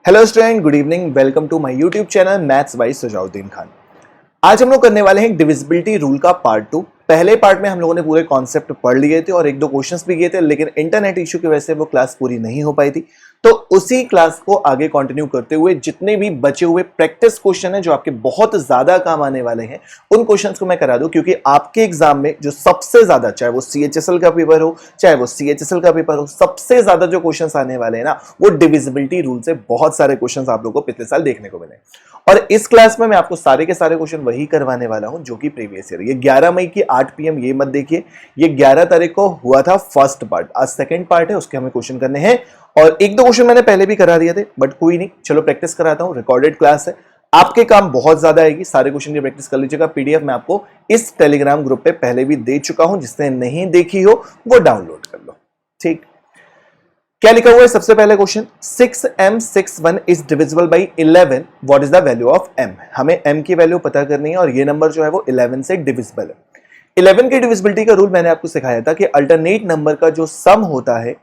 Hello student, good evening. Welcome to my YouTube channel maths by Sujauddin Khan. आज हम लोग करने वाले हैं डिविजिबिलिटी रूल का पार्ट 2। पहले पार्ट में हम लोगों ने पूरे कॉन्सेप्ट पढ़ लिए थे और एक दो क्वेश्चंस भी किए थे, लेकिन इंटरनेट इशू की वजह से वो क्लास पूरी नहीं हो पाई थी। तो उसी क्लास को आगे कंटिन्यू करते हुए जितने भी बचे हुए प्रैक्टिस क्वेश्चन हैं जो आपके बहुत ज्यादा काम आने वाले हैं, उन क्वेश्चंस को मैं करा दूं, क्योंकि आपके एग्जाम में जो सबसे ज्यादा, चाहे वो सीएचएसएल का पेपर हो चाहे वो सीएचएसएल का पेपर हो, सबसे ज्यादा जो क्वेश्चंस आने वाले हैं ना, वो डिविजिबिलिटी रूल से बहुत सारे क्वेश्चंस आप लोगों को पिछले साल देखने को मिले। और इस क्लास में मैं आपको सारे के सारे क्वेश्चन वही करवाने वाला हूं जो कि प्रीवियस ईयर। ये 11 मई की 8 PM, ये मत देखिए, ये 11 तारीख को हुआ था फर्स्ट पार्ट। आज सेकंड पार्ट है, उसके हमें क्वेश्चन करने हैं और एक दो क्वेश्चन मैंने पहले भी करा दिए थे, बट कोई नहीं, चलो प्रैक्टिस कराता हूं। रिकॉर्डेड क्लास है, आपके काम बहुत ज्यादा आएगी, सारे क्वेश्चन की प्रैक्टिस कर लीजिएगा। पीडीएफ मैं आपको इस टेलीग्राम ग्रुप पे पहले भी दे चुका हूं, जिसने नहीं देखी हो वो डाउनलोड कर लो। ठीक, क्या लिखा हुआ है? सबसे पहले question, 6m61 is divisible by 11, what is the value of m? हमें m की वैल्यू पता करनी है और ये नंबर जो है वो 11 से डिविजिबल है। 11 की डिविजिबिलिटी का रूल मैंने आपको सिखाया था कि अल्टरनेट नंबर का जो सम होता है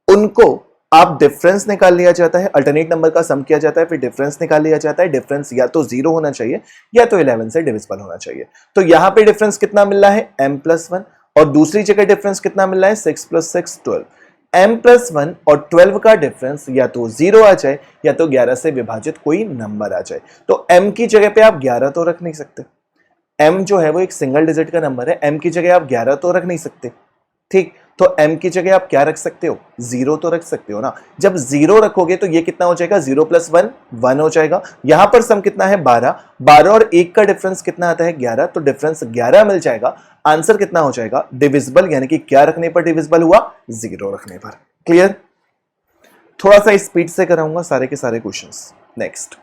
उनको आप डिफरेंस निकाल लिया जाता है, अल्टरनेट नंबर का सम किया जाता है, फिर डिफरेंस निकाल लिया जाता है। डिफरेंस या तो 0 होना चाहिए या तो 11 से डिविजिबल होना चाहिए। तो यहां पे डिफरेंस कितना मिल रहा है? m+1, और दूसरी जगह डिफरेंस कितना मिल रहा है? 6 + 6 12। m+1 और 12 का डिफरेंस या तो 0 आ जाए या तो 11 से विभाजित कोई नंबर आ जाए। तो m की जगह पे आप 11 तो रख नहीं सकते, m जो है वो एक सिंगल डिजिट का नंबर है, m की जगह आप 11 तो रख नहीं सकते। ठीक, तो m की जगह आप क्या रख सकते हो? 0 तो रख सकते हो ना। जब 0 रखोगे तो ये कितना हो जाएगा? 0 + 1 1 हो जाएगा। यहां पर सम कितना है? 12। 12 और 1 का डिफरेंस कितना आता है? 11। तो डिफरेंस 11 मिल जाएगा। आंसर कितना हो जाएगा? डिविजिबल, यानी कि क्या रखने पर डिविजिबल हुआ? 0 रखने पर। क्लियर? थोड़ा सा स्पीड से कराऊंगा सारे के सारे क्वेश्चंस। नेक्स्ट,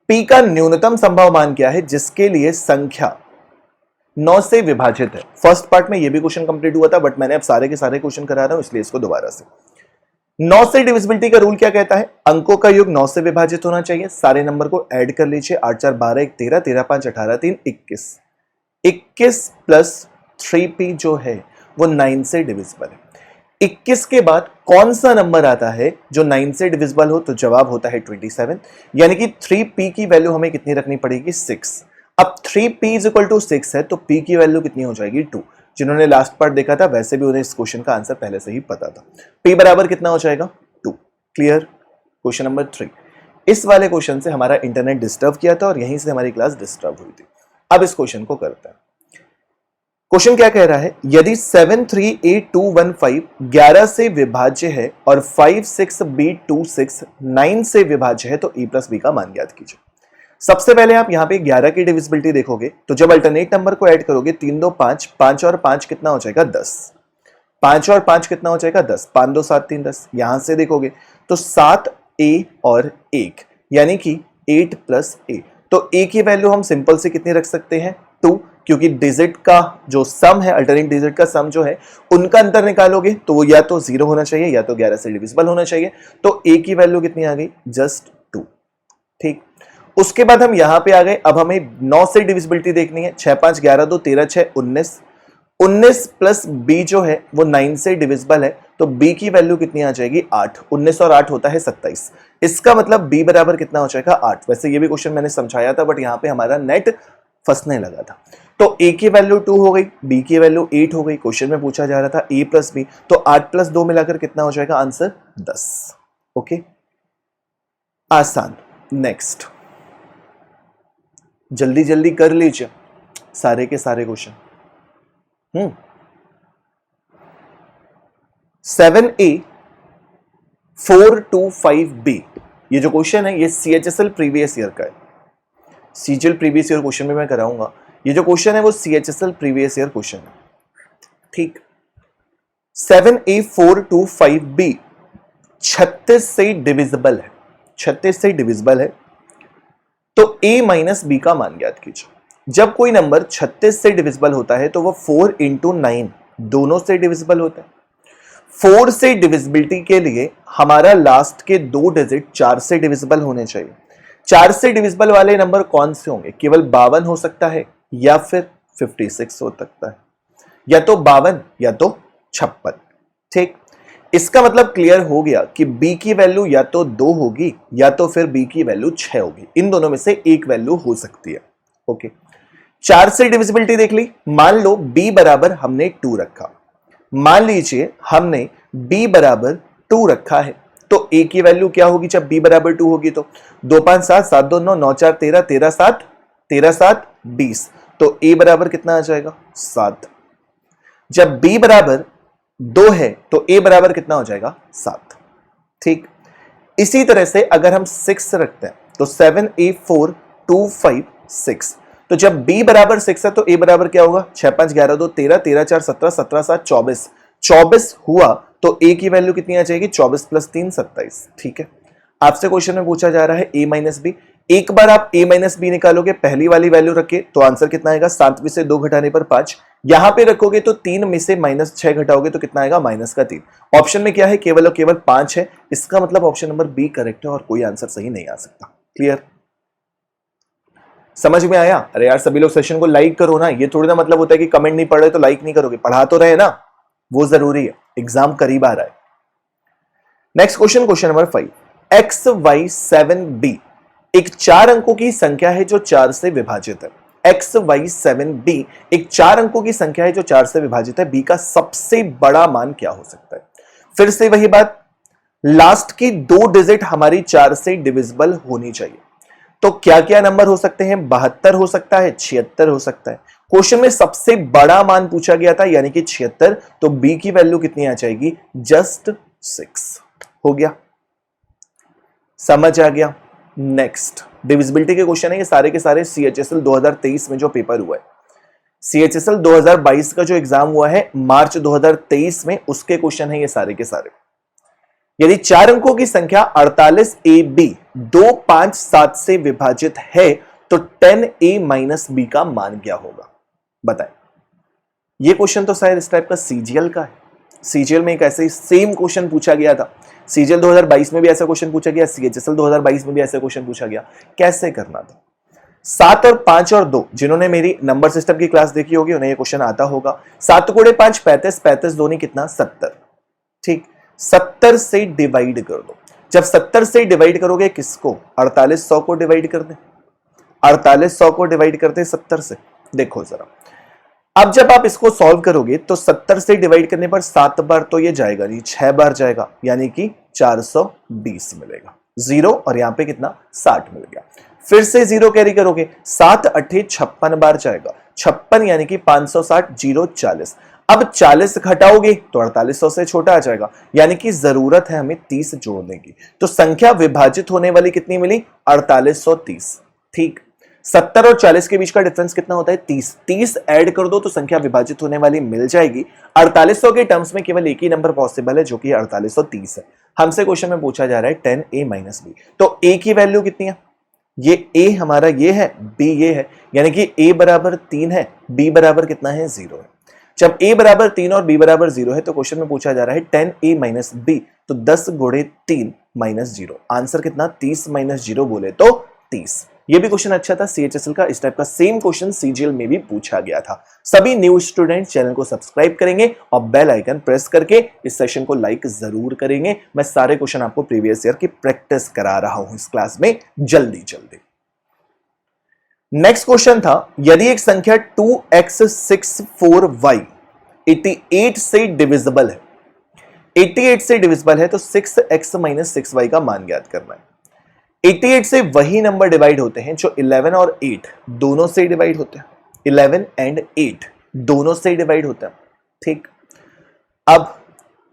p का न्यूनतम संभव मान क्या है जिसके लिए संख्या 9 से विभाजित है? फर्स्ट पार्ट में ये भी क्वेश्चन कंप्लीट हुआ था, बट मैंने अब सारे के सारे क्वेश्चन करा रहा हूं, इसलिए इसको दोबारा से। 9 से डिविजिबिलिटी का रूल क्या कहता है? अंकों का योग 9 से विभाजित होना चाहिए। सारे नंबर को ऐड कर लीजिए, 8 4 12 1 13, 13 5 18 3 21। 21 प्लस 3p जो है वो 9 से डिविजिबल है। 21 के बाद कौन सा नंबर आता है जो 9 से डिविजिबल हो? तो जवाब होता है 27, यानी कि 3p की वैल्यू हमें कितनी रखनी पड़ेगी? 6। अब 3p = 6 है तो p की वैल्यू कितनी हो जाएगी? 2। जिन्होंने लास्ट पार्ट देखा था वैसे भी उन्हें इस क्वेश्चन का आंसर पहले से ही पता था। p बराबर कितना हो जाएगा? 2। क्लियर? Question number 3। इस वाले क्वेश्चन से हमारा इंटरनेट डिस्टर्ब किया था और यहीं से हमारी क्लास डिस्टर्ब हुई थी। अब इस क्वेश्चन को करते हैं। क्वेश्चन क्या कह रहा है? यदि 73821 11 से विभाज्य है और 56b26 9 से विभाज्य है तो a + b का मान ज्ञात कीजिए। सबसे पहले आप यहां पे 11 की डिविजिबिलिटी देखोगे तो जब अल्टरनेट नंबर को ऐड करोगे 3 2 5, 5 और 5 कितना हो जाएगा? 10। 5 और 5 कितना हो जाएगा? 10। 5 2 7 3 10। यहां से देखोगे तो 7a और 1, यानी कि 8 + a। तो a की वैल्यू हम सिंपल से कितनी रख सकते हैं? 2, क्योंकि डिजिट का जो सम है, अल्टरनेट डिजिट का सम जो है, उनका अंतर निकालोगे तो वो या तो 0 होना चाहिए या तो 11 से डिविजिबल होना चाहिए। तो a की वैल्यू कितनी आ गई? जस्ट 2। ठीक, उसके बाद हम यहां पे आ गए। अब हमें 9 से डिविजिबिलिटी देखनी है। 6 5 11 2 13 6 19। 19 प्लस b जो है वो 9 से डिविजिबल है, तो b की वैल्यू कितनी आ जाएगी? 8। 19 और 8 होता है 27। इसका मतलब b बराबर कितना हो जाएगा? 8। वैसे ये भी क्वेश्चन मैंने समझाया था, बट यहां पे हमारा नेट फंसने लगा था। तो a की वैल्यू 2 हो गई, b की वैल्यू 8 हो गई। क्वेश्चन में पूछा जा रहा था a + b, तो 8 + 2 मिलाकर कितना हो जाएगा? आंसर 10। ओके, आसान। नेक्स्ट, जल्दी जल्दी कर लीजिए सारे के सारे क्वेश्चन। 7a 425b, ये जो क्वेश्चन है ये CHSL प्रीवियस ईयर का है। CGL प्रीवियस ईयर क्वेश्चन में मैं कराऊंगा। ये जो क्वेश्चन है वो CHSL प्रीवियस ईयर क्वेश्चन है। ठीक, 7a 425b 36 से डिविजिबल है। 36 से डिविजिबल है तो a - b का मान ज्ञात कीजिए। जब कोई नंबर 36 से डिविजिबल होता है तो वो 4 × 9 दोनों से डिविजिबल होता है। 4 से डिविजिबिलिटी के लिए हमारा लास्ट के 2 डिजिट 4 से डिविजिबल होने चाहिए। 4 से डिविजिबल वाले नंबर कौन से होंगे? केवल 52 हो सकता है या फिर 56 हो सकता है, या तो 52 या तो 56। ठीक, इसका मतलब क्लियर हो गया कि b की वैल्यू या तो 2 होगी या तो फिर b की वैल्यू 6 होगी, इन दोनों में से एक वैल्यू हो सकती है। ओके, 4 से डिविजिबिलिटी देख ली। मान लो b बराबर हमने 2 रखा, मान लीजिए हमने b बराबर 2 रखा है, तो a की वैल्यू क्या होगी जब b बराबर 2 होगी? तो 2 5 7 7 2 9 9 4 13 13 7 13 7 20, तो a बराबर कितना आ जाएगा? 7। जब b बराबर 2 है तो a बराबर कितना हो जाएगा? 7। ठीक, इसी तरह से अगर हम 6 रखते हैं तो 7 a 4 2 5 6, तो जब b बराबर 6 है तो a बराबर क्या होगा? 6 5 11 2 13 13 4 17 17 7 24, 24 हुआ तो a की वैल्यू कितनी आ जाएगी? 24 प्लस 3 27। ठीक है, आपसे क्वेश्चन में पूछा जा रहा है a माइनस बी। एक बार आप a माइनस बी निकालोगे, पहली वाली वैल्यू रखे तो आंसर कितना आएगा? 7 में से 2 घटाने पर 5। यहां पे रखोगे तो 3 में से -6 घटाओगे तो कितना आएगा? -3। ऑप्शन में क्या है? केवल और केवल 5 है। इसका मतलब ऑप्शन नंबर बी करेक्ट है और कोई आंसर सही नहीं आ सकता। क्लियर? समझ में आया? अरे यार सभी लोग सेशन को लाइक करो ना, ये थोड़ी ना मतलब होता है कि कमेंट नहीं पढ़ रहे तो लाइक नहीं करोगे, पढ़ा तो रहे ना, वो जरूरी है, एग्जाम करीब आ रहा है। Next question, question number 5, XY7B एक 4 अंकों की संख्या है जो 4 से विभाजित है। XY7B एक 4 अंकों की संख्या है जो 4 से विभाजित है, b का सबसे बड़ा मान क्या हो सकता है? फिर से वही बात, लास्ट की 2 डिजिट हमारी 4 से डिविजिबल होनी चाहिए। तो क्या क्या नंबर हो सकते हैं? 72 हो सकता है, 76 हो सकता है। क्वेश्चन में सबसे बड़ा मान पूछा गया था यानी कि 76, तो b की वैल्यू कितनी आ जाएगी? जस्ट 6। हो गया, समझ आ गया? नेक्स्ट डिविजिबिलिटी के क्वेश्चन है ये सारे के सारे CHSL 2023 में जो पेपर हुआ है। CHSL 2022 का जो एग्जाम हुआ है मार्च 2023 में, उसके क्वेश्चन है ये सारे के सारे। यदि 4 अंकों की संख्या 48AB 257 से विभाजित है तो 10A माइनस बी का मान क्या होगा? बताएं। ये क्वेश्चन तो शायद इस टाइप का CGL का है। CGL में एक ऐसे ही सेम क्वेश्चन पूछा गया था। CGL 2022 में भी ऐसा क्वेश्चन पूछा गया, CHSL 2022 में भी ऐसा क्वेश्चन पूछा गया। कैसे करना था? 7 और 5 और 2, जिन्होंने मेरी नंबर सिस्टम की क्लास देखी होगी उन्हें ये क्वेश्चन आता होगा। 7 गुणे 5 35, 35 दूनी कितना? 70। ठीक, 70 से डिवाइड कर दो। जब 70 से डिवाइड करोगे किसको? 48 100 को डिवाइड कर दे, 48 100 को डिवाइड करते 70 से। देखो जरा, अब जब आप इसको सॉल्व करोगे तो 70 से डिवाइड करने पर 7 बार तो ये जाएगा नहीं, 6 बार जाएगा, यानी कि 420 मिलेगा। 0 और यहां पे कितना? 60 मिल गया। फिर से 0 कैरी करोगे, 7 8 56 बार जाएगा, 56 यानी कि 560, 0 40। अब 40 घटाओगे तो 4800 से छोटा आ जाएगा, यानी कि जरूरत है हमें 30 जोड़ने की। तो संख्या विभाजित होने वाली कितनी मिली? 4830। ठीक, 70 और 40 के बीच का डिफरेंस कितना होता है? 30। 30 ऐड कर दो तो संख्या विभाजित होने वाली मिल जाएगी। 4800 के टर्म्स में केवल एक ही नंबर पॉसिबल है जो कि 4830 है। हमसे क्वेश्चन में पूछा जा रहा है 10A माइनस बी, तो a की वैल्यू कितनी है? ये a हमारा ये है, b ये है, यानी कि a बराबर 3 है, b बराबर कितना है? 0 है। जब a बराबर 3 और b बराबर 0 है तो क्वेश्चन में पूछा जा रहा है 10A माइनस बी, तो 10 गुणे 3 माइनस 0, आंसर कितना? 30 माइनस 0 बोले तो 30। ये भी क्वेश्चन अच्छा था CHSL का। इस टाइप का सेम क्वेश्चन CGL में भी पूछा गया था। सभी न्यू स्टूडेंट चैनल को सब्सक्राइब करेंगे और बेल आइकन प्रेस करके इस सेशन को लाइक जरूर करेंगे। मैं सारे क्वेश्चन आपको प्रीवियस ईयर की प्रैक्टिस करा रहा हूं इस क्लास में जल्दी जल्दी। नेक्स्ट क्वेश्चन था, यदि एक संख्या 2x64y 88 से डिविजिबल है, 88 से डिविजिबल है तो 6x माइनस 6y का मान ज्ञात करना है। 88 से वही नंबर डिवाइड होते हैं जो 11 और 8 दोनों से डिवाइड होते हैं। 11 एंड 8 दोनों से डिवाइड होते हैं। ठीक, अब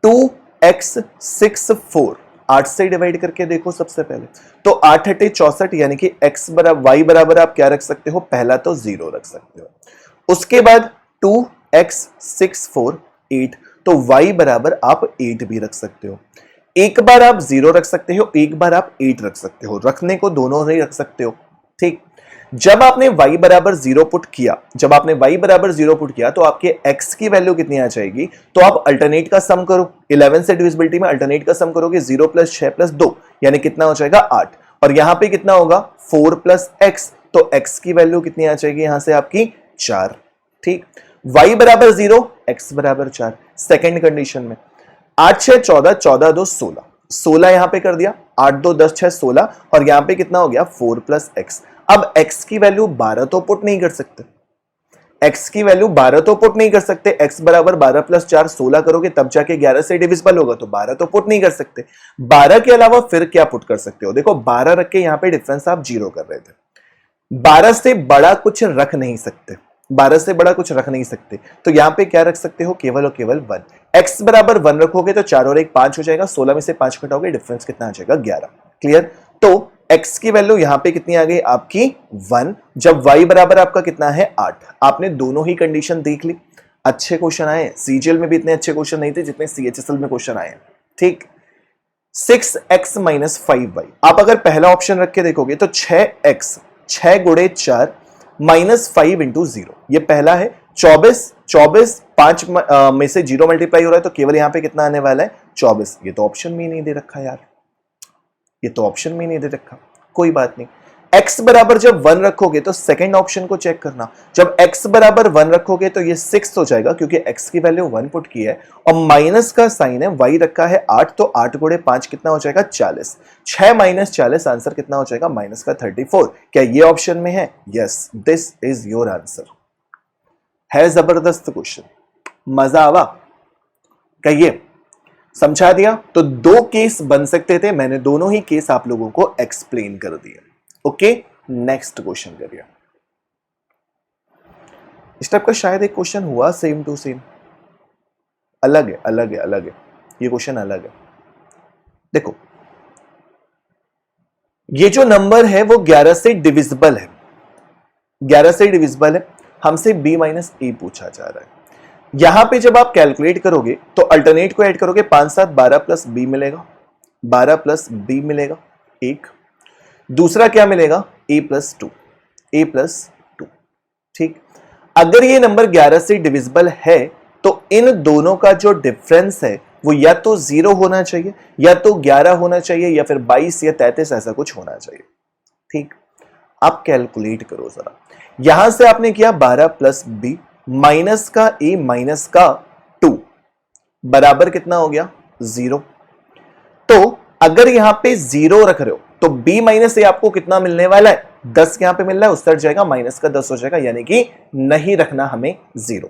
2x64 8 से डिवाइड करके देखो सबसे पहले, तो 8 8 64, यानी कि x बराबर y बराबर आप क्या रख सकते हो? पहला तो 0 रख सकते हो। उसके बाद 2x64 8, तो y बराबर आप 8 भी रख सकते हो। एक बार आप 0 रख सकते हो, एक बार आप 8 रख सकते हो, रखने को दोनों नहीं रख सकते हो। ठीक, जब आपने y बराबर 0 पुट किया, जब आपने y बराबर 0 पुट किया तो आपके x की वैल्यू कितनी आ जाएगी? तो आप अल्टरनेट का सम करो। 11 से डिविजिबिलिटी में अल्टरनेट का सम करोगे, 0 प्लस 6 प्लस 2, यानी कितना हो जाएगा? 8। और यहां पे कितना होगा? 4 प्लस x, तो x की वैल्यू कितनी आ जाएगी यहां से? आपकी 4। ठीक, y बराबर 0, x बराबर 4। सेकेंड कंडीशन में 8 6 14, 14 2 16, 16 यहां पे कर दिया, 8 2 10 6 16, और यहां पे कितना हो गया 4 प्लस एक्स। अब x की वैल्यू 12 तो पुट नहीं कर सकते, x की वैल्यू 12 तो पुट नहीं कर सकते, x बराबर 12 प्लस 4 16 करोगे तब जाके 11 से डिविजिबल होगा, तो 12 तो पुट नहीं कर सकते। 12 के अलावा फिर क्या पुट कर सकते हो, देखो 12 रख के यहां पे डिफरेंस आप 0 कर रहे थे, 12 से बड़ा कुछ रख नहीं सकते, 12 से बड़ा कुछ रख नहीं सकते, तो यहां पे क्या रख सकते हो, केवल और केवल 1। x बराबर 1 रखोगे तो 4 और 1 5 हो जाएगा, 16 में से 5 घटाओगे डिफरेंस कितना आ जाएगा 11। क्लियर। तो x की वैल्यू यहां पे कितनी आ गई आपकी 1, जब y बराबर आपका कितना है 8। आपने दोनों ही कंडीशन देख ली, अच्छे क्वेश्चन आए, सीजीएल में भी इतने अच्छे क्वेश्चन नहीं थे जितने सीएचएसएल में क्वेश्चन आए। ठीक, 6x माइनस 5y, आप अगर पहला ऑप्शन रख के देखोगे तो 6x 6 गुणे 4 माइनस 5 इंटू 0, ये पहला है। 24 24 5 में से 0 मल्टीप्लाई हो रहा है तो केवल यहां पे कितना आने वाला है 24। ये तो ऑप्शन में ही नहीं दे रखा यार, ये तो ऑप्शन में नहीं दे रखा, कोई बात नहीं। x बराबर जब 1 रखोगे तो सेकंड ऑप्शन को चेक करना, जब x बराबर 1 रखोगे तो ये 6 हो जाएगा क्योंकि x की वैल्यू 1 पुट की है और माइनस का साइन है, y रखा है 8, तो 8 गुणे 5 कितना हो जाएगा 40, 6 माइनस 40 आंसर कितना हो जाएगा माइनस का 34। क्या ये ऑप्शन में है? Yes, this is your answer. है जबरदस्त क्वेश्चन, मजा आवा, कहिए समझा दिया। तो दो केस बन सकते थे, मैंने दोनों ही केस आप लोगों को एक्सप्लेन कर दिए। ओके, नेक्स्ट क्वेश्चन करिए। इस टाइप का शायद एक क्वेश्चन हुआ सेम टू सेम, अलग है अलग है अलग है, ये क्वेश्चन अलग है। देखो ये जो नंबर है वो 11 से डिविजिबल है, 11 से डिविजिबल है, हमसे b माइनस ए पूछा जा रहा है। यहां पे जब आप कैलकुलेट करोगे तो अल्टरनेट को ऐड करोगे, 5 7 12 प्लस बी मिलेगा, 12 प्लस बी मिलेगा एक, दूसरा क्या मिलेगा a प्लस 2, a प्लस 2। ठीक, अगर ये नंबर 11 से डिविजिबल है तो इन दोनों का जो डिफरेंस है वो या तो 0 होना चाहिए, या तो 11 होना चाहिए, या फिर 22 या 33 ऐसा कुछ होना चाहिए। ठीक, आप कैलकुलेट करो जरा, यहां से आपने किया 12 प्लस बी माइनस का a माइनस का 2 बराबर कितना हो गया 0। तो अगर यहां पे 0 रख रहे हो तो b माइनस ए आपको कितना मिलने वाला है 10, यहां पे मिल रहा है, उस तरफ जाएगा माइनस का 10 हो जाएगा, यानी कि नहीं रखना हमें 0।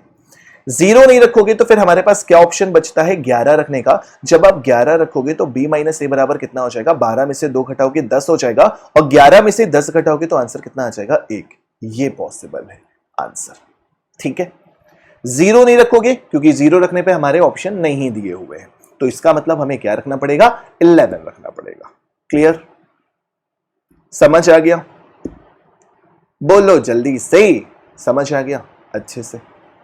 0 नहीं रखोगे तो फिर हमारे पास क्या ऑप्शन बचता है 11 रखने का। जब आप 11 रखोगे तो b माइनस ए बराबर कितना हो जाएगा, 12 में से 2 घटाओगे 10 हो जाएगा, और 11 में से 10 घटाओगे तो आंसर कितना आ जाएगा 1। ये पॉसिबल है आंसर। ठीक है, 0 नहीं रखोगे क्योंकि 0 रखने पे हमारे ऑप्शन नहीं दिए हुए हैं, तो इसका मतलब हमें क्या रखना पड़ेगा 11 रखना पड़ेगा। क्लियर, समझ आ गया? बोलो जल्दी से, समझ आ गया अच्छे से?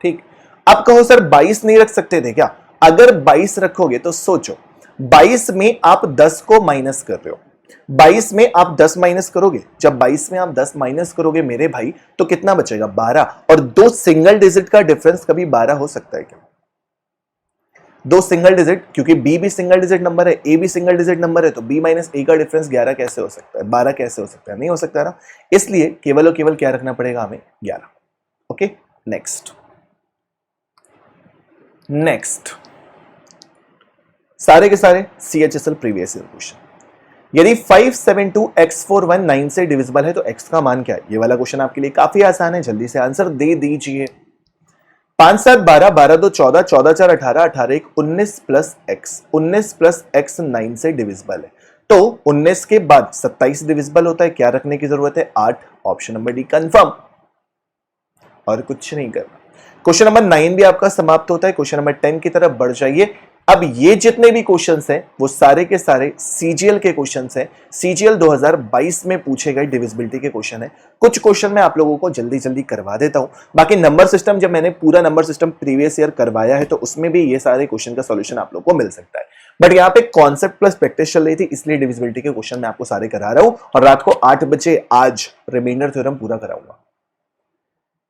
ठीक, अब कहो सर 22 नहीं रख सकते थे क्या? अगर 22 रखोगे तो सोचो, 22 में आप 10 को माइनस कर रहे हो, 22 में आप 10 माइनस करोगे, जब 22 में आप 10 माइनस करोगे मेरे भाई तो कितना बचेगा 12, और दो सिंगल डिजिट का डिफरेंस कभी 12 हो सकता है क्या? दो सिंगल डिजिट, क्योंकि b भी सिंगल डिजिट नंबर है, a भी सिंगल डिजिट नंबर है, तो b माइनस ए का डिफरेंस 11 कैसे हो सकता है, 12 कैसे हो सकता है? नहीं हो सकता ना, इसलिए केवल और केवल क्या रखना पड़ेगा हमें 11। ओके, नेक्स्ट नेक्स्ट सारे के सारे CHSL प्रीवियस ईयर क्वेश्चन। यदि 572x419 से डिविजिबल है तो x का मान क्या है? ये वाला क्वेश्चन आपके लिए काफी आसान है, जल्दी से आंसर दे दीजिए। 5 7 12, 12 2 14, 14 4 18, 18 1 19 प्लस x, 19 प्लस x 9 से डिविजिबल है, तो 19 के बाद 27 डिविजिबल होता है, क्या रखने की जरूरत है 8, ऑप्शन नंबर डी कंफर्म, और कुछ नहीं करना। क्वेश्चन नंबर 9 भी आपका समाप्त होता है, क्वेश्चन नंबर 10 की तरफ बढ़ जाइए। अब ये जितने भी क्वेश्चंस हैं वो सारे के सारे सीजीएल के क्वेश्चंस हैं, सीजीएल 2022 में पूछे गए डिविजिबिलिटी के क्वेश्चन है। कुछ क्वेश्चन मैं आप लोगों को जल्दी जल्दी करवा देता हूं, बाकी नंबर सिस्टम जब मैंने पूरा नंबर सिस्टम प्रीवियस ईयर करवाया है तो उसमें भी ये सारे क्वेश्चन का सॉल्यूशन आप लोगों को मिल सकता है, बट यहाँ पे कॉन्सेप्ट प्लस प्रैक्टिस चल रही थी इसलिए डिविजिबिलिटी के क्वेश्चन मैं आपको सारे करा रहा हूं, और रात को 8 बजे आज रिमाइंडर थ्योरम पूरा कराऊंगा।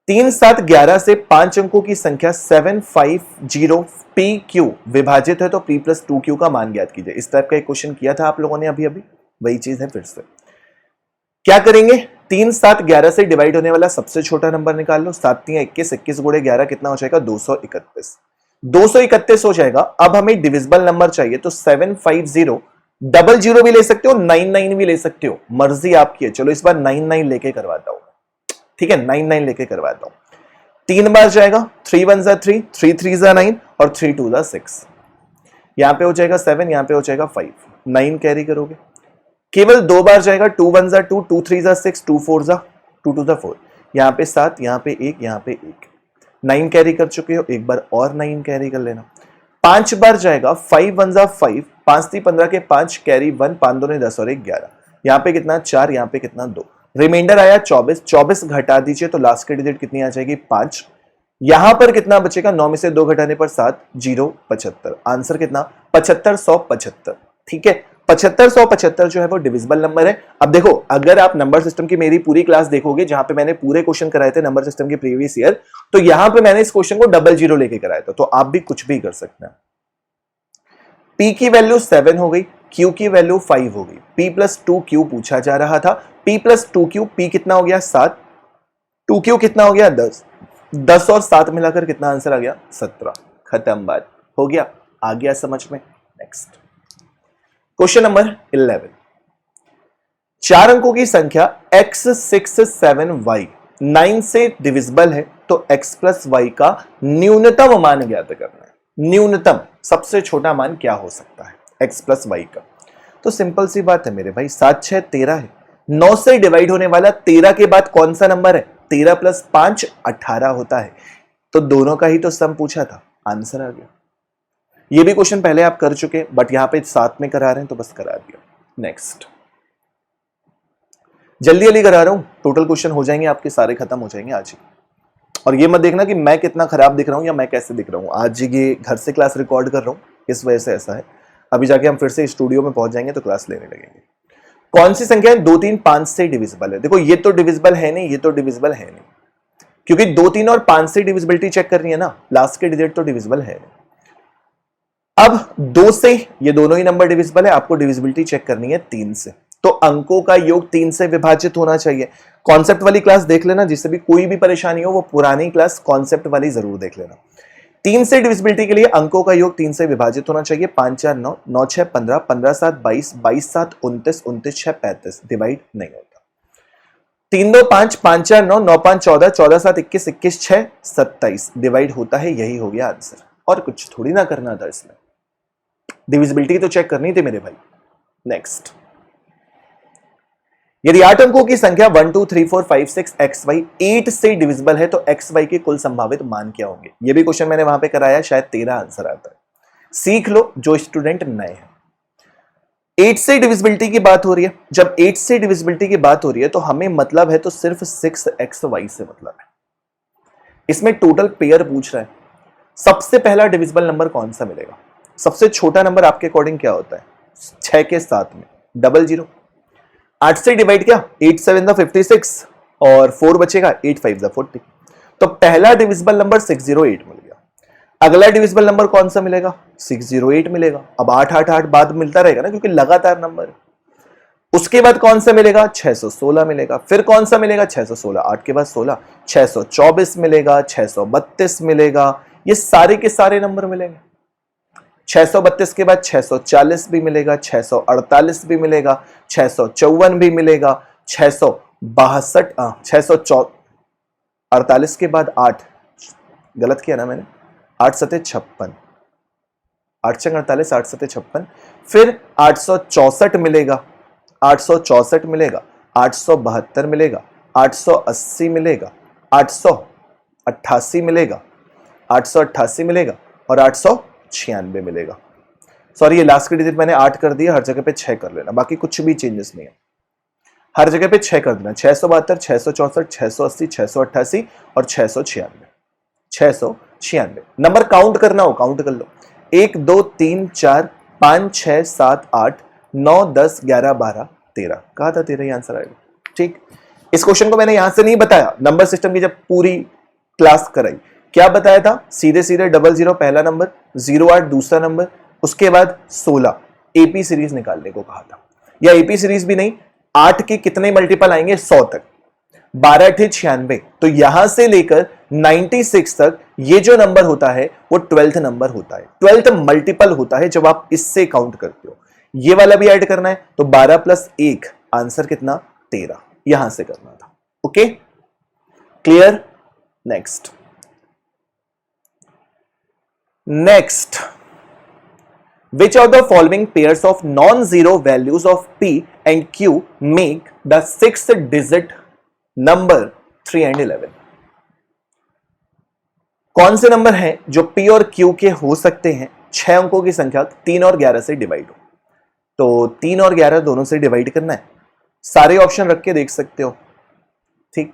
3 7 11 से 5 अंकों की संख्या 750 PQ विभाजित है तो P प्लस 2Q का मान ज्ञात कीजिए। इस टाइप का एक क्वेश्चन किया था आप लोगों ने अभी अभी, वही चीज है फिर से। क्या करेंगे, 3 7 11 से डिवाइड होने वाला सबसे छोटा नंबर निकाल लो, 7 3 21, 21 गुणे 11 कितना हो जाएगा 231। 231 हो जाएगा। अब हमें डिविजिबल नंबर चाहिए, तो 750 00 भी ले सकते हो, 99 भी ले सकते हो, मर्जी आपकी है। चलो इस बार 99 लेके करवाता हूं, ठीक है, 99 लेके करवाता हूं। 3 बार जाएगा, 3 1 जा 3, 3 3 जा 9 और 3 2 जा 6। यहां पे हो जाएगा 7, यहां पे हो जाएगा 5, 9 कैरी करोगे। केवल 2 बार जाएगा, 2 1 जा 2, 2 3 जा 6, 2 4 जा 2 2 जा 4। यहां पे 7, यहां पे 1, यहां पे 1, 9 कैरी कर चुके हो, एक बार और 9 कैरी कर लेना। 5 बार जाएगा, 5 1 जा 5, 5 3 15 के 5 कैरी 1, 5 2 10 और 1 11। यहां पे कितना 4, यहां पे कितना 2, रिमाइंडर आया 24, 24 घटा दीजिए तो लास्ट की डिजिट कितनी आ जाएगी 5। यहां पर कितना बचेगा, 9 में से 2 घटाने पर 7, 0 75। आंसर कितना 7575, ठीक है। 7575 जो है वो डिविजिबल नंबर है। अब देखो, अगर आप नंबर सिस्टम की मेरी पूरी क्लास देखोगे जहां पे मैंने पूरे क्वेश्चन कराए थे नंबर सिस्टम के प्रीवियस ईयर, तो यहां पे मैंने इस क्वेश्चन को 00 लेके कराया था, तो आप भी कुछ भी कर सकते हैं। P की वैल्यू 7 हो गई, Q की वैल्यू 5 हो गई, P प्लस 2Q पूछा जा रहा था, P प्लस 2Q, P कितना हो गया 7, 2Q कितना हो गया 10, 10 और 7 मिलाकर कितना आंसर आ गया 17। खत्म, बात हो गया, आ गया समझ में। Next question number 11। 4 अंकों की संख्या x 6 7 y 9 से डिविजिबल है, तो x प्लस वाई का न्यूनतम मान ज्ञात करना है। न्यूनतम सबसे छोटा मान क्या हो सकता है x प्लस वाई का? तो सिंपल सी बात है मेरे भाई, 7 6 13 है, 9 से डिवाइड होने वाला 13 के बाद कौन सा नंबर है? 13 प्लस 5 18 होता है, तो दोनों का ही तो सम पूछा था, आंसर आ गया। ये भी क्वेश्चन पहले आप कर चुके, बट यहां पे साथ में करा रहे हैं तो बस करा दिया। नेक्स्ट, जल्दी जल्दी करा रहा हूं, टोटल क्वेश्चन हो जाएंगे आपके, सारे खत्म हो जाएंगे आज ही। और ये मत देखना कि मैं कितना खराब दिख रहा हूं या मैं कैसे दिख रहा हूं, आज ये घर से क्लास रिकॉर्ड कर रहा हूं, इस वजह से ऐसा है। अभी जाके हम फिर से स्टूडियो में पहुंच जाएंगे तो क्लास लेने लगेंगे। कौन सी संख्या 2 3 5 से डिविजिबल है? देखो ये तो डिविजिबल है नहीं, ये तो डिविजिबल है नहीं, क्योंकि 2 3 और 5 से डिविजिबिलिटी चेक करनी है ना, लास्ट के डिजिट तो डिविजिबल है नहीं। अब 2 से ये दोनों ही नंबर डिविजिबल है, आपको डिविजिबिलिटी चेक करनी है 3 से, तो अंकों का योग 3 से विभाजित होना चाहिए। कॉन्सेप्ट वाली क्लास देख लेना, जिससे भी कोई भी परेशानी हो वो पुरानी क्लास कॉन्सेप्ट वाली जरूर देख लेना। 3 से डिविजिबिलिटी के लिए अंकों का योग 3 से विभाजित होना चाहिए। 5 4 9, 9 6 15, 15 7 22, 22 7 29, 29 6 35, डिवाइड नहीं होता। 3 2 5, 5 4 9, 9 5 14, 14 7 21, 21 6 27, डिवाइड होता है, यही हो गया आंसर। और कुछ थोड़ी ना करना था इसमें, डिविजिबिलिटी तो चेक करनी थी मेरे भाई। नेक्स्ट, यदि 8 अंकों की संख्या 1 2 3 4 5 6 xy 8 से डिविजिबल है, तो xy के कुल संभावित मान क्या होंगे? ये भी क्वेश्चन मैंने वहां पे कराया, शायद 13 आंसर आता है, सीख लो जो स्टूडेंट नए हैं। 8 से डिविजिबिलिटी की बात हो रही है, जब 8 से डिविजिबिलिटी की बात हो रही है तो हमें मतलब है तो सिर्फ 6xy से मतलब है। इसमें टोटल पेयर पूछ रहा है, सबसे पहला डिविजिबल नंबर कौन सा मिलेगा? सबसे छोटा नंबर आपके अकॉर्डिंग क्या होता है? 6 के साथ में 00। 8 से डिवाइड किया, 8 7 दा 56 और 4 बचेगा, 8 5 दा 40, तो पहला डिविजिबल नंबर 608 मिल गया। अगला डिविजिबल नंबर कौन सा मिलेगा? 608 मिलेगा। अब 8 8 8 बाद मिलता रहेगा ना, क्योंकि लगातार नंबर है। उसके बाद कौन सा मिलेगा? 616 मिलेगा। फिर कौन सा मिलेगा? 616, 8 के बाद 16, 624 मिलेगा, 632 मिलेगा, ये सारे के सारे नंबर मिलेंगे। 632 के बाद 640 भी मिलेगा, 648 भी मिलेगा, 654 भी मिलेगा, 662, 648 के बाद 8, गलत किया ना मैंने, 8 सते 56, 8 छंग 48, 8 सते 56, फिर 864 मिलेगा, 864 मिलेगा, 872 मिलेगा, 880 मिलेगा, 888 मिलेगा, 888 मिलेगा और 896 मिलेगा। सॉरी, ये लास्ट की डिजिट मैंने 8 कर दिया, हर जगह पे 6 कर लेना, बाकी कुछ भी चेंजेस नहीं है, हर जगह पे 6 कर देना। 672, 664, 680, 688 और 696, 696 नंबर काउंट करना हो काउंट कर लो। 1 2 3 4 5 6 7 8 9 10 11 12 13, कहा था 13 ही आंसर आएगा। ठीक, इस क्वेश्चन को मैंने यहां से नहीं बताया, नंबर सिस्टम की जब पूरी क्लास कराई क्या बताया था? सीधे सीधे 00 पहला नंबर, 08 दूसरा नंबर, उसके बाद 16 एपी सीरीज निकालने को कहा था। या एपी सीरीज भी नहीं, 8 के कितने मल्टीपल आएंगे? 100 तक। 12 अठे 96, तो यहां से लेकर 96 तक ये जो नंबर होता है वो 12th नंबर होता है, 12th मल्टीपल होता है जब आप इससे काउंट करते हो। ये वाला भी ऐड करना है तो 12 प्लस 1 आंसर कितना 13, यहां से करना था। Okay clear. Next which of the following pairs of non-zero values of p and q make the sixth digit number 3 and 11? कौन से नंबर हैं जो p और q के हो सकते हैं 6 अंकों की संख्या 3 और 11 से डिवाइड हो? तो 3 और 11 दोनों से डिवाइड करना है, सारे ऑप्शन रख के देख सकते हो। ठीक,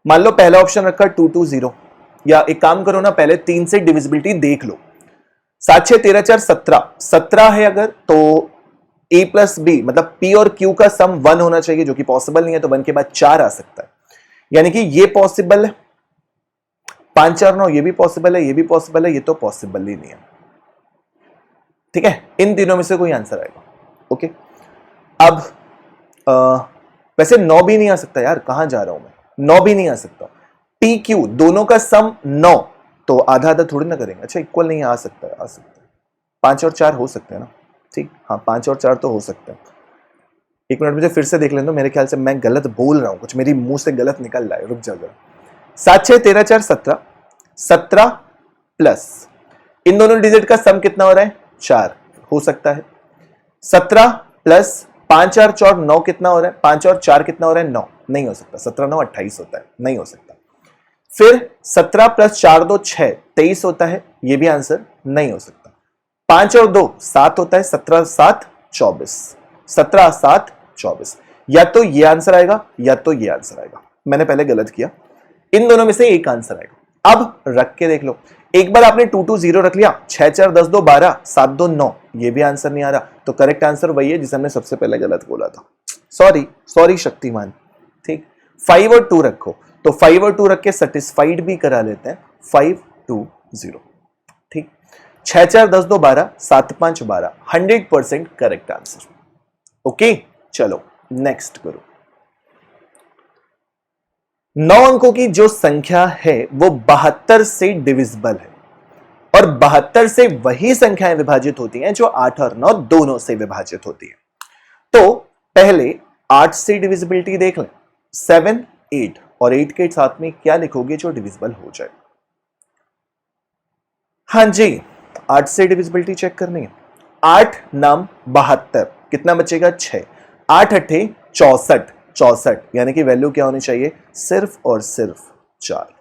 मान लो पहला ऑप्शन रखा 220, या एक काम करो ना, पहले 3 से डिविजिबिलिटी देख लो। 7 6 13 4 17, 17 है अगर तो a प्लस बी मतलब p और q का सम 1 होना चाहिए, जो कि पॉसिबल नहीं है, तो 1 के बाद 4 आ सकता है, यानी कि ये पॉसिबल है। 5 4 9 ये भी पॉसिबल है, ये भी पॉसिबल है, ये तो पॉसिबल ही नहीं है। ठीक है, इन तीनों में से कोई आंसर आएगा। ओके अब वैसे 9 भी नहीं आ सकता यार, कहां जा रहा हूं मैं, 9 भी नहीं आ सकता। p q दोनों का सम 9, तो आधा आधा थोड़ी ना करेंगे। अच्छा इक्वल नहीं, आ सकता है, आ सकता है, 5 और 4 हो सकते हैं ना। ठीक, हाँ 5 और 4 तो हो सकते हैं। एक मिनट मुझे फिर से देख लें, तो मेरे ख्याल से मैं गलत बोल रहा हूं, कुछ मेरी मुंह से गलत निकल रहा है, रुक जा जरा। 7 6 13 4 17, 17 प्लस इन दोनों डिजिट का सम कितना हो रहा है 4, हो सकता है। 17 प्लस 5 4 4 9 कितना हो रहा है, 5 और 4 कितना हो रहा है 9, नहीं हो सकता। 17 9 28 होता है, नहीं हो सकता। फिर 17 प्लस 4 2 6 23 होता है, ये भी आंसर नहीं हो सकता। 5 और 2 7 होता है, 17 7 24, 17 7 24, या तो ये आंसर आएगा या तो ये आंसर आएगा। मैंने पहले गलत किया, इन दोनों में से एक आंसर आएगा। अब रख के देख लो, एक बार आपने 220 रख लिया, 6 4 10 2 12 7 2 9, ये भी आंसर नहीं आ रहा, तो करेक्ट आंसर वही है जिसे हमने सबसे पहले गलत बोला था। सॉरी शक्तिमान। ठीक, 5 और 2 रखो, तो 5 और 2 रख के सेटिस्फाइड भी करा लेते हैं, 5 2 0। ठीक, 6 4 10 2 12 7 5 12, 100% करेक्ट आंसर। ओके चलो नेक्स्ट करो। 9 अंकों की जो संख्या है वो 72 से डिविजिबल है, और 72 से वही संख्याएं विभाजित होती हैं जो 8 और 9 दोनों से विभाजित होती है। तो पहले 8 से डिविजिबिलिटी देख लें, 7 8, और 8 के साथ में क्या लिखोगे जो डिविजिबल हो जाए। हाँ जी, 8 से डिविजिबिलिटी चेक करनी है। 8 नाम 72, कितना बचेगा 6, 8 अठे 64, 64 यानी कि वैल्यू क्या होनी चाहिए, सिर्फ और सिर्फ 4।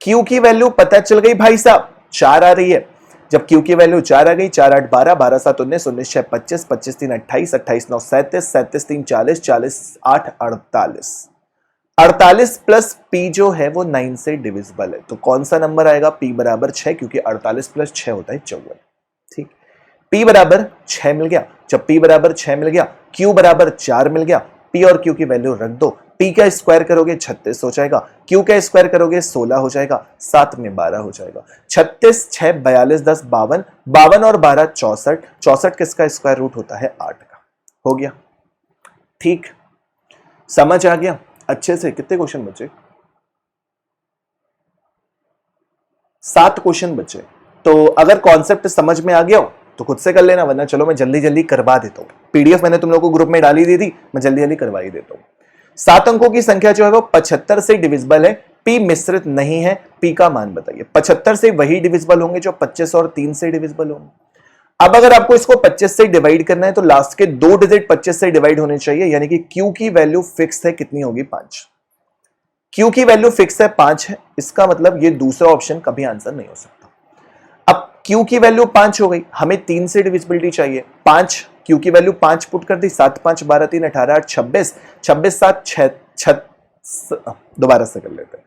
Q की वैल्यू पता चल गई भाई साहब, 4 आ रही है। जब Q की वैल्यू 4 आ गई, 4 8 12, 12 7 19, 19 6 25, 25 3 28, 28 9 37, 37 3 40, 40 8 48, 48 प्लस P जो है वो 9 से डिविजिबल है, तो कौन सा नंबर आएगा, P बराबर 6, क्योंकि 48 प्लस 6 होता है 54। ठीक, P बराबर 6 मिल गया। जब P बराबर 6 मिल गया, Q बराबर 4 मिल गया, P और Q की वैल्यू रख दो, P का स्क्वायर करोगे 36 हो जाएगा, Q का स्क्वायर करोगे 16 हो जाएगा, 7 में 12 हो जाएगा। 36 6 42 10 52, 52 और 12 64, 64 किसका स्क्वायर रूट होता है 8 का। हो गया, ठीक, समझ आ गया अच्छे से। कितने क्वेश्चन बचे, 7 क्वेश्चन बचे। तो अगर कॉन्सेप्ट समझ में आ गया हो तो खुद से कर लेना, वरना चलो मैं जल्दी जल्दी करवा देता हूं। पीडीएफ मैंने तुम लोगों को ग्रुप में डाली दी थी, मैं जल्दी जल्दी करवा ही देता हूं। 7 अंकों की संख्या जो है वो 75 से डिविजिबल है, P मिश्रित नहीं है, P का मान बताइए। 75 से वही डिविजिबल होंगे जो 25 और 3 से डिविजिबल होंगे। अब अगर आपको इसको 25 से डिवाइड करना है तो लास्ट के 2 डिजिट 25 से डिवाइड होने चाहिए, यानी कि Q की वैल्यू फिक्स है, कितनी होगी 5। Q की वैल्यू फिक्स है 5 है, इसका मतलब ये दूसरा ऑप्शन कभी आंसर नहीं हो सकता। अब Q की वैल्यू 5 हो गई, हमें 3 से डिविजिबिलिटी चाहिए। 5 Q की वैल्यू 5 पुट कर दी, 7 5 12 3 18 8 26, 26 7 6 दोबारा से कर लेते हैं।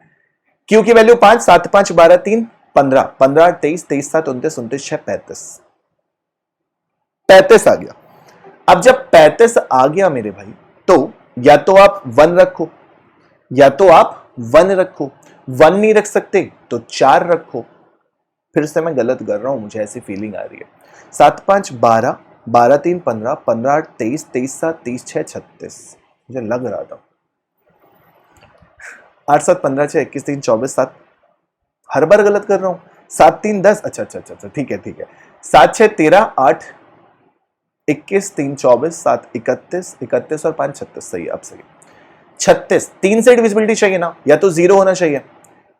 Q की वैल्यू 5, 7 5 12 3 15, 15 8 23, 23 7 29, 29 6 35, 35 आ गया। अब जब 35 आ गया मेरे भाई, तो या तो आप 1 रखो, या तो आप 1 रखो, 1 नहीं रख सकते तो 4 रखो। फिर से मैं गलत कर रहा हूं, मुझे ऐसी फीलिंग आ रही है। 7 5 12, 12 3 15, 15 8 23, 23 7 30 6 36, मुझे लग रहा था 8 7 15 6 21 3 24 7, हर बार गलत कर रहा हूं। 7 3 10, अच्छा अच्छा अच्छा अच्छा, ठीक है ठीक है। 7 6 13 8 21 3 24 7 31 31 और 5 36, सही है, अब सही है। 36, 3 से डिविजिबिलिटी चाहिए ना, या तो 0 होना चाहिए।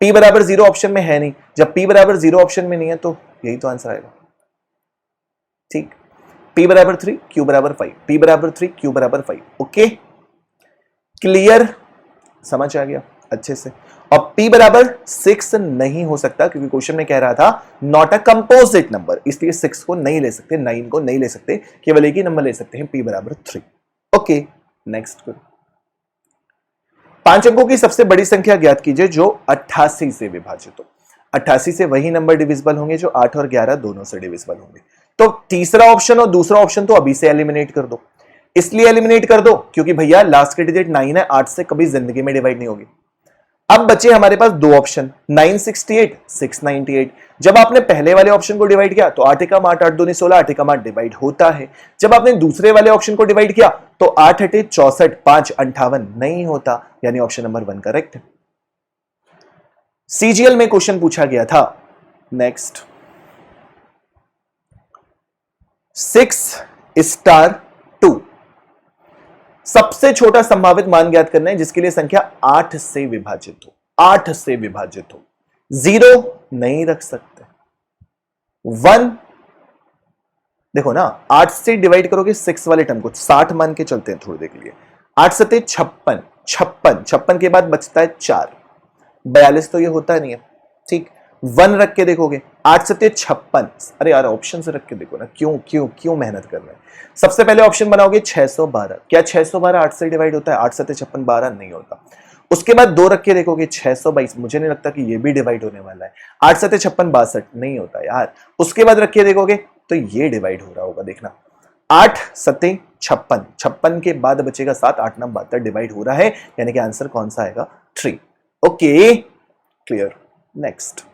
p बराबर 0 ऑप्शन में है नहीं, जब p बराबर 0 ऑप्शन में नहीं है तो यही तो आंसर आएगा। ठीक, p बराबर 3 q बराबर 5, p बराबर 3 q बराबर 5। ओके, क्लियर, समझ आ गया अच्छे से। और p बराबर 6 नहीं हो सकता, क्योंकि क्वेश्चन में कह रहा था नॉट अ कंपोजिट नंबर, इसलिए 6 को नहीं ले सकते, 9 को नहीं ले सकते, केवल एक ही नंबर ले सकते हैं, p बराबर 3। Okay, next. 5 अंकों की सबसे बड़ी संख्या ज्ञात कीजिए जो 88 से विभाजित हो। 88 से वही नंबर डिविजिबल होंगे जो 8 और 11 दोनों से डिविजिबल होंगे। तो तीसरा ऑप्शन और दूसरा ऑप्शन तो अभी से एलिमिनेट कर दो। इसलिए एलिमिनेट कर दो क्योंकि भैया लास्ट के डिजिट 9 है, 8 से कभी जिंदगी में डिवाइड नहीं होगी। अब बचे हमारे पास दो ऑप्शन, 968 698। जब आपने पहले वाले ऑप्शन को डिवाइड किया तो 8 एकम 8 8 दूनी 16, 8 एकम 8 डिवाइड होता है। जब आपने दूसरे वाले ऑप्शन को डिवाइड किया तो 8 8 64 5 58 नहीं होता, यानी ऑप्शन नंबर 1 करेक्ट है। सीजीएल में क्वेश्चन पूछा गया था, नेक्स्ट। 6 स्टार 2, सबसे छोटा संभावित मान ज्ञात करना है जिसके लिए संख्या 8 से विभाजित हो। 8 से विभाजित हो, 0 नहीं रख सकते, 1 देखो ना, 8 से डिवाइड करोगे 6 वाले टर्म को, 60 मान के चलते हैं थोड़ी देर के लिए। 8 सते 56, 56 के बाद बचता है 4, 42 तो ये होता नहीं है, ठीक। 1 रख के देखोगे, 8 सते 56, अरे यार ऑप्शन से रख के देखो ना, क्यों क्यों क्यों मेहनत कर रहे हैं। सबसे पहले ऑप्शन बनाओगे 612, क्या 612 8 से डिवाइड होता है? 8 सते 56 12 नहीं होता। उसके बाद 2 रख के देखोगे 622, मुझे नहीं लगता कि ये भी डिवाइड होने वाला है। 8 सते 56 62 नहीं होता यार। उसके बाद रख के देखोगे तो ये डिवाइड हो रहा होगा, देखना 8 सते 56, 56 के बाद बचेगा 7, 8 9 72 डिवाइड हो रहा है, यानी कि आंसर कौन सा आएगा? 3। Okay, clear. नेक्स्ट,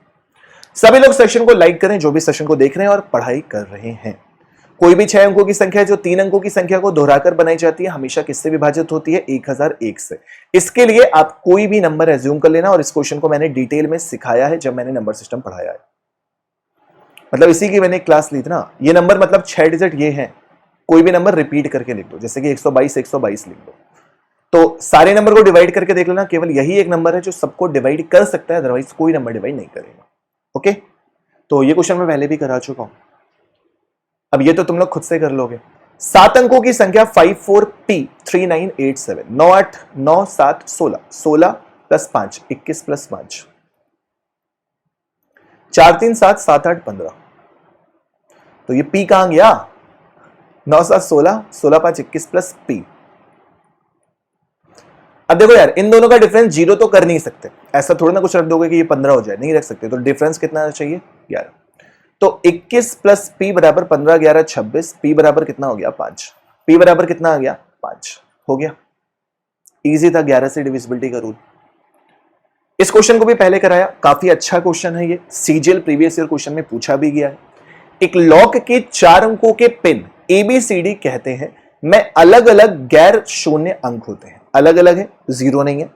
सभी लोग सेशन को लाइक करें जो भी सेशन को देख रहे हैं और पढ़ाई कर रहे हैं। कोई भी 6 अंकों की संख्या जो 3 अंकों की संख्या को दोहराकर बनाई जाती है हमेशा किससे विभाजित होती है? 1001 से। इसके लिए आप कोई भी नंबर एज्यूम कर लेना, और इस क्वेश्चन को मैंने डिटेल में सिखाया है जब मैंने नंबर सिस्टम पढ़ाया है, मतलब इसी की मैंने क्लास ली थी ना। ये नंबर मतलब 6 डिजिट ये है, कोई भी नंबर रिपीट करके लिख दो, जैसे कि 122 122 लिख दो, तो सारे नंबर को डिवाइड करके देख लेना, केवल यही एक नंबर है जो सबको डिवाइड कर सकता है, अदरवाइज कोई नंबर डिवाइड नहीं करेगा। ओके, तो ये क्वेश्चन मैं पहले भी करा चुका हूं, अब ये तो तुम लोग खुद से कर लोगे। 7 अंकों की संख्या 54P3987, 9 8 9 7 16, 16 प्लस 5 21 प्लस 5 4 3 7 7 8 15, तो ये P कहां गया? 9 7 16, 16 5 21 प्लस P। अब देखो यार, इन दोनों का डिफरेंस 0 तो कर नहीं सकते, ऐसा थोड़ा ना कुछ रख दोगे कि ये 15 हो जाए, नहीं रख सकते, तो डिफरेंस कितना चाहिए? 11। तो 21 प्लस P बराबर 15 11 26, P बराबर कितना हो गया? 5। P बराबर कितना आ गया? 5 हो गया। इजी था 11 से डिविजिबिलिटी का रूल। इस क्वेश्चन को भी पहले कराया, काफी अच्छा क्वेश्चन है ये, सीजीएल प्रीवियस ईयर क्वेश्चन में पूछा भी गया है। एक लॉक के 4 अंकों के पिन ABCD कहते हैं में अलग अलग गैर शून्य अंक होते हैं, अलग अलग है, 0 नहीं है।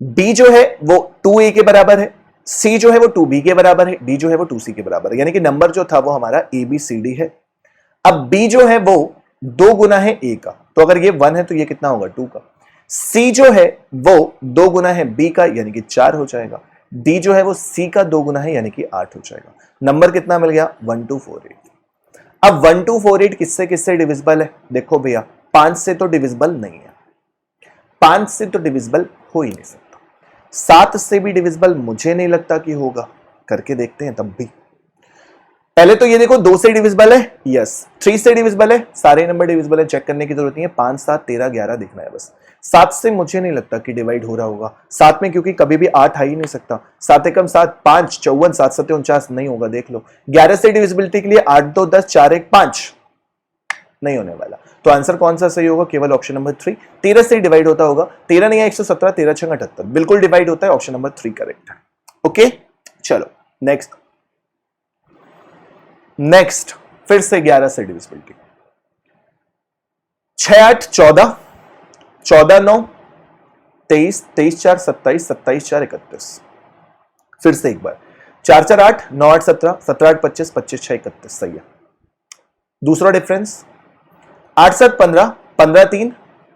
B जो है वो 2A के बराबर है, C जो है वो 2B के बराबर है, D जो है वो 2C के बराबर है, यानी कि नंबर जो था वो हमारा ABCD है। अब B जो है वो 2 गुना है A का, तो अगर ये 1 है तो ये कितना होगा? 2 का। C जो है वो 2 गुना है B का, यानी कि 4 हो जाएगा। D जो है वो C का 2 गुना है, यानी कि 8 हो जाएगा। नंबर कितना मिल गया? 1248। अब 1248 किससे किससे डिविजिबल है? देखो भैया, 5 से तो डिविजिबल नहीं है, 5 से तो डिविजिबल हो ही नहीं सकता, 7 से भी डिविजिबल मुझे नहीं लगता कि होगा, करके देखते हैं तब भी। पहले तो ये देखो 2 से डिविजिबल है, यस। 3 से डिविजिबल है, सारे नंबर डिविजिबल है, चेक करने की जरूरत नहीं है। 5 7 13 11 देखना है बस। 7 से मुझे नहीं लगता कि डिवाइड हो रहा होगा, 7 में क्योंकि कभी भी 8 आ ही नहीं सकता। 7 एकम 7 5 54, 7 7 49 नहीं होगा, देख लो। 11 से डिविजिबिलिटी के लिए 8 2 10 4 1 5 नहीं होने वाला, तो आंसर कौन सा सही होगा? केवल ऑप्शन नंबर 3। 13 से डिवाइड होता होगा, 13 नहीं है 117, 13 6 78, बिल्कुल डिवाइड होता है, ऑप्शन नंबर 3 करेक्ट है। ओके, चलो नेक्स्ट। नेक्स्ट फिर से 11 से डिविजिबिलिटी, 6 8 14, 14 9 23, 23 4 27, 27 4 31। फिर से एक बार 4 4 8, 9 8 17, 17 8 25, 25 6 31। सही है। दूसरा डिफरेंस 8 7 15, 15 3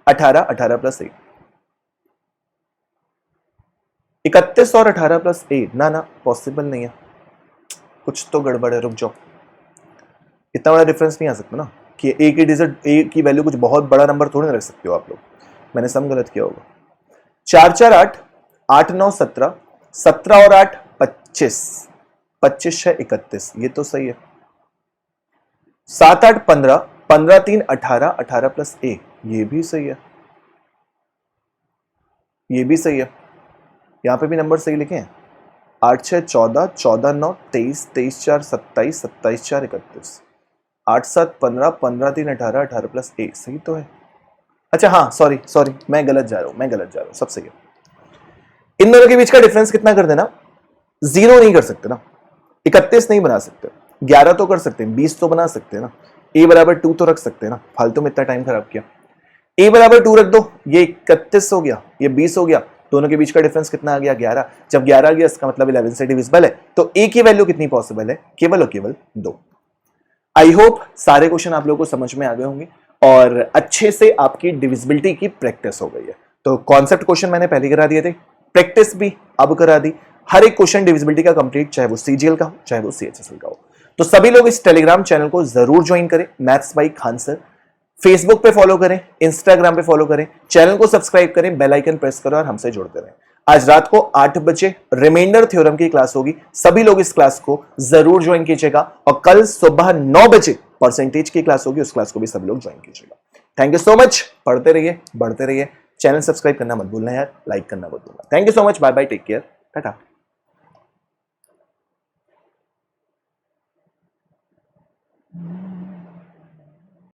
18, 18 प्लस 1, 31 और 18 प्लस 8। ना ना पॉसिबल नहीं है, कुछ तो गड़बड़ है, रुक जाओ। इतना बड़ा डिफरेंस नहीं आ सकता ना कि ए की डिजिट, ए की वैल्यू कुछ बहुत बड़ा नंबर थोड़ी ना रख सकते हो आप लोग। मैंने सम गलत किया होगा। 4 4 8, 8 9 17, 17 और 8 25, 25 6 31। ये तो सही है। 7 8 15, 15 3 18, 18 प्लस 1। ये भी सही है, ये भी सही है। यहां पे भी नंबर सही लिखे हैं। 8 6 14, 14 9 23, 23 4 27, 27 4 31। 8 7 15, 15 3 18, 18 प्लस 1। सही तो है। अच्छा हाँ, सॉरी सॉरी, मैं गलत जा रहा हूँ, सब सही है। इन दोनों के बीच का डिफरेंस कितना कर देना, 0 नहीं कर सकते ना, 31 नहीं बना सकते, 11 तो कर सकते हैं, 20 तो बना सकते हैं ना, a बराबर 2 तो रख सकते हैं ना। फालतू में इतना टाइम खराब किया। a बराबर 2 रख दो, ये 31 हो गया, ये 20 हो गया। दोनों के बीच का डिफरेंस कितना आ गया, 11। जब 11 आ गया इसका मतलब 11 से डिविजिबल है, तो a की वैल्यू कितनी पॉसिबल है, केवल और केवल 2। आई होप सारे क्वेश्चन आप लोगों को समझ में आ गए होंगे और अच्छे से आपकी डिविजिबिलिटी की प्रैक्टिस हो गई है। तो कॉन्सेप्ट क्वेश्चन मैंने पहले करा दिए थे, प्रैक्टिस भी अब करा दी। हर एक क्वेश्चन डिविजिबिलिटी का कंप्लीट, चाहे वो सीजीएल का हो चाहे वो सीएचएसएल का हो। तो सभी लोग इस टेलीग्राम चैनल को जरूर ज्वाइन करें, maths by Khan sir. Facebook पे फॉलो करें, इंस्टाग्राम पे फॉलो करें, चैनल को सब्सक्राइब करें, बेल आइकन प्रेस करें और हमसे जुड़ते रहें। आज रात को 8 बजे रिमाइंडर थ्योरम की क्लास होगी, सभी लोग इस क्लास को जरूर ज्वाइन कीजिएगा। और कल सुबह 9 बजे परसेंटेज की क्लास होगी, उस क्लास को भी सभी लोग ज्वाइन कीजिएगा। थैंक यू सो मच, पढ़ते रहिए, बढ़ते रहिए। चैनल सब्सक्राइब करना मत भूलना यार, लाइक करना मत भूलना। Thank you so much, bye bye, take care, Tata.